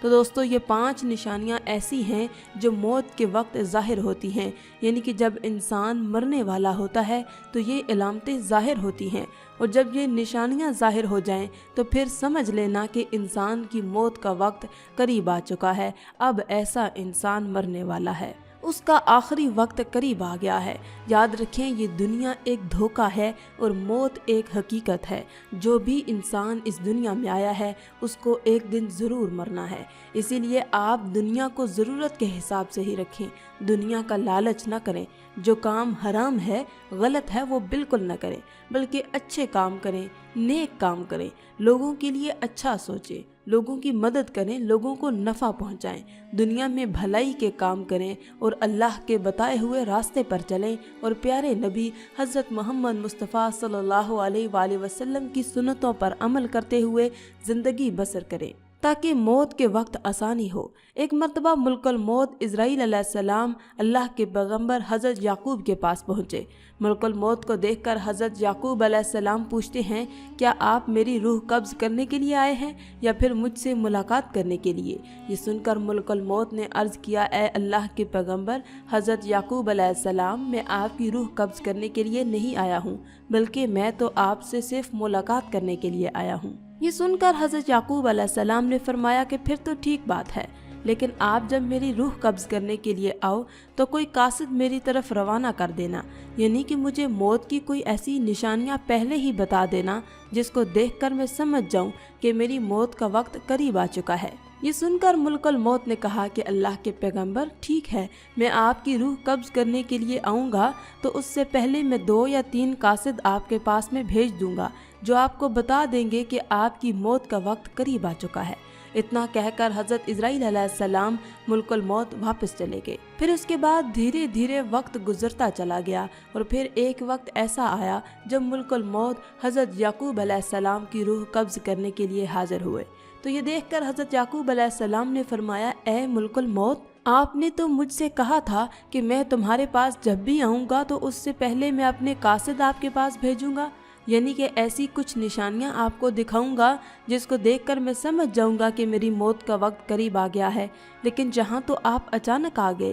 تو دوستو یہ 5 نشانیاں ایسی ہیں جو موت کے وقت ظاہر ہوتی ہیں، یعنی کہ جب انسان مرنے والا ہوتا ہے تو یہ علامتیں ظاہر ہوتی ہیں، اور جب یہ نشانیاں ظاہر ہو جائیں تو پھر سمجھ لینا کہ انسان کی موت کا وقت قریب آ چکا ہے، اب ایسا انسان مرنے والا ہے، اس کا آخری وقت قریب آ گیا ہے۔ یاد رکھیں یہ دنیا ایک دھوکہ ہے اور موت ایک حقیقت ہے۔ جو بھی انسان اس دنیا میں آیا ہے اس کو ایک دن ضرور مرنا ہے، اسی لیے آپ دنیا کو ضرورت کے حساب سے ہی رکھیں، دنیا کا لالچ نہ کریں، جو کام حرام ہے غلط ہے وہ بالکل نہ کریں، بلکہ اچھے کام کریں، نیک کام کریں، لوگوں کے لیے اچھا سوچیں، لوگوں کی مدد کریں، لوگوں کو نفع پہنچائیں، دنیا میں بھلائی کے کام کریں اور اللہ کے بتائے ہوئے راستے پر چلیں اور پیارے نبی حضرت محمد مصطفیٰ صلی اللہ علیہ وآلہ وسلم کی سنتوں پر عمل کرتے ہوئے زندگی بسر کریں تاکہ موت کے وقت آسانی ہو۔ ایک مرتبہ ملک الموت اسرائیل علیہ السلام اللہ کے پیغمبر حضرت یعقوب کے پاس پہنچے۔ ملک الموت کو دیکھ کر حضرت یعقوب علیہ السلام پوچھتے ہیں، کیا آپ میری روح قبض کرنے کے لیے آئے ہیں یا پھر مجھ سے ملاقات کرنے کے لیے؟ یہ سن کر ملک الموت نے عرض کیا، اے اللہ کے پیغمبر حضرت یعقوب علیہ السلام، میں آپ کی روح قبض کرنے کے لیے نہیں آیا ہوں، بلکہ میں تو آپ سے صرف ملاقات کرنے کے لیے آیا ہوں۔ یہ سن کر حضرت یعقوب علیہ السلام نے فرمایا کہ پھر تو ٹھیک بات ہے، لیکن آپ جب میری روح قبض کرنے کے لیے آؤ تو کوئی قاصد میری طرف روانہ کر دینا، یعنی کہ مجھے موت کی کوئی ایسی نشانیاں پہلے ہی بتا دینا جس کو دیکھ کر میں سمجھ جاؤں کہ میری موت کا وقت قریب آ چکا ہے۔ یہ سن کر ملک الموت نے کہا کہ اللہ کے پیغمبر ٹھیک ہے، میں آپ کی روح قبض کرنے کے لیے آؤں گا تو اس سے پہلے میں 2 یا 3 قاصد آپ کے پاس میں بھیج دوں گا جو آپ کو بتا دیں گے کہ آپ کی موت کا وقت قریب آ چکا ہے۔ اتنا کہہ کر حضرت اسرائیل علیہ السلام ملک الموت واپس چلے گئے۔ پھر اس کے بعد دھیرے دھیرے وقت گزرتا چلا گیا اور پھر ایک وقت ایسا آیا جب ملک الموت حضرت یعقوب علیہ السلام کی روح قبض کرنے کے لیے حاضر ہوئے۔ تو یہ دیکھ کر حضرت یعقوب علیہ السلام نے فرمایا، اے ملک الموت، آپ نے تو مجھ سے کہا تھا کہ میں تمہارے پاس جب بھی آؤں گا تو اس سے پہلے میں اپنے قاصد آپ کے پاس بھیجوں گا، یعنی کہ ایسی کچھ نشانیاں آپ کو دکھاؤں گا جس کو دیکھ کر میں سمجھ جاؤں گا کہ میری موت کا وقت قریب آ گیا ہے، لیکن جہاں تو آپ اچانک آ گئے۔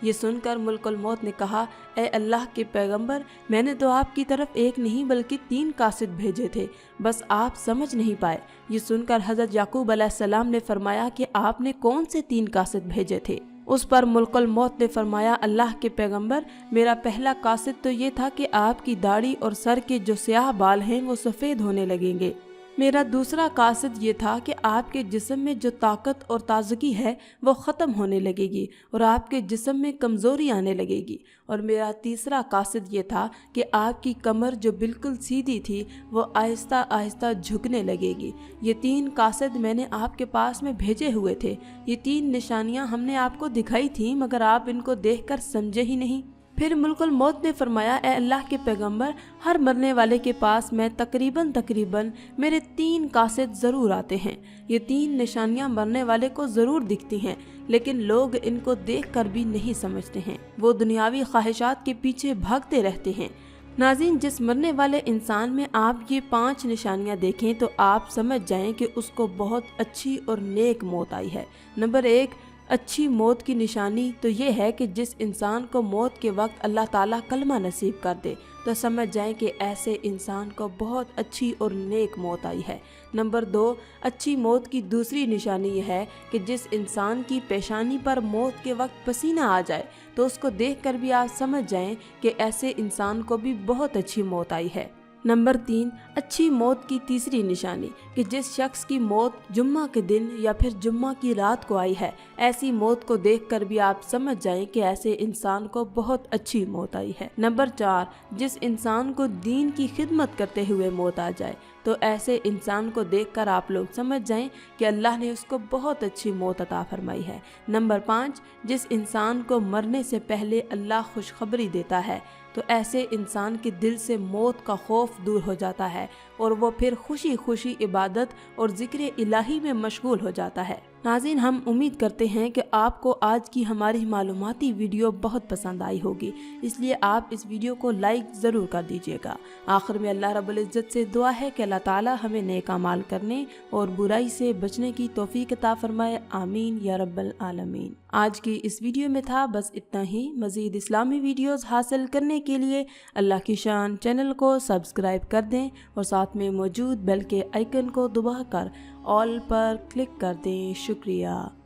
یہ سن کر ملک الموت نے کہا، اے اللہ کے پیغمبر، میں نے تو آپ کی طرف 1 نہیں بلکہ 3 قاصد بھیجے تھے، بس آپ سمجھ نہیں پائے۔ یہ سن کر حضرت یعقوب علیہ السلام نے فرمایا کہ آپ نے کون سے 3 قاصد بھیجے تھے؟ اس پر ملک الموت نے فرمایا، اللہ کے پیغمبر، میرا پہلا قاصد تو یہ تھا کہ آپ کی داڑھی اور سر کے جو سیاہ بال ہیں وہ سفید ہونے لگیں گے۔ میرا دوسرا قاصد یہ تھا کہ آپ کے جسم میں جو طاقت اور تازگی ہے وہ ختم ہونے لگے گی اور آپ کے جسم میں کمزوری آنے لگے گی، اور میرا تیسرا قاصد یہ تھا کہ آپ کی کمر جو بالکل سیدھی تھی وہ آہستہ آہستہ جھکنے لگے گی۔ یہ 3 قاصد میں نے آپ کے پاس میں بھیجے ہوئے تھے، یہ 3 نشانیاں ہم نے آپ کو دکھائی تھیں مگر آپ ان کو دیکھ کر سمجھے ہی نہیں۔ پھر ملک الموت نے فرمایا، اے اللہ کے پیغمبر، ہر مرنے والے کے پاس میں تقریباً میرے 3 قاصد ضرور آتے ہیں۔ یہ 3 نشانیاں مرنے والے کو ضرور دکھتی ہیں، لیکن لوگ ان کو دیکھ کر بھی نہیں سمجھتے ہیں، وہ دنیاوی خواہشات کے پیچھے بھاگتے رہتے ہیں۔ ناظرین، جس مرنے والے انسان میں آپ یہ 5 نشانیاں دیکھیں تو آپ سمجھ جائیں کہ اس کو بہت اچھی اور نیک موت آئی ہے۔ نمبر 1، اچھی موت کی نشانی تو یہ ہے کہ جس انسان کو موت کے وقت اللہ تعالیٰ کلمہ نصیب کر دے تو سمجھ جائیں کہ ایسے انسان کو بہت اچھی اور نیک موت آئی ہے۔ نمبر 2، اچھی موت کی دوسری نشانی یہ ہے کہ جس انسان کی پیشانی پر موت کے وقت پسینہ آ جائے تو اس کو دیکھ کر بھی آپ سمجھ جائیں کہ ایسے انسان کو بھی بہت اچھی موت آئی ہے۔ نمبر 3، اچھی موت کی تیسری نشانی کہ جس شخص کی موت جمعہ کے دن یا پھر جمعہ کی رات کو آئی ہے، ایسی موت کو دیکھ کر بھی آپ سمجھ جائیں کہ ایسے انسان کو بہت اچھی موت آئی ہے۔ نمبر 4، جس انسان کو دین کی خدمت کرتے ہوئے موت آ جائے تو ایسے انسان کو دیکھ کر آپ لوگ سمجھ جائیں کہ اللہ نے اس کو بہت اچھی موت عطا فرمائی ہے۔ نمبر 5، جس انسان کو مرنے سے پہلے اللہ خوشخبری دیتا ہے تو ایسے انسان کے دل سے موت کا خوف دور ہو جاتا ہے اور وہ پھر خوشی خوشی عبادت اور ذکر الہی میں مشغول ہو جاتا ہے۔ ناظرین، ہم امید کرتے ہیں کہ آپ کو آج کی ہماری معلوماتی ویڈیو بہت پسند آئی ہوگی، اس لیے آپ اس ویڈیو کو لائک ضرور کر دیجیے گا۔ آخر میں اللہ رب العزت سے دعا ہے کہ اللہ تعالی ہمیں نیک اعمال کرنے اور برائی سے بچنے کی توفیق عطا فرمائے، آمین یا رب العالمین۔ آج کی اس ویڈیو میں تھا بس اتنا ہی۔ مزید اسلامی ویڈیوز حاصل کرنے کے لیے اللہ کی شان چینل کو سبسکرائب کر دیں اور ساتھ میں موجود بیل کے آئیکن کو دبا کر آل پر کلک کر دیں۔ شکریہ۔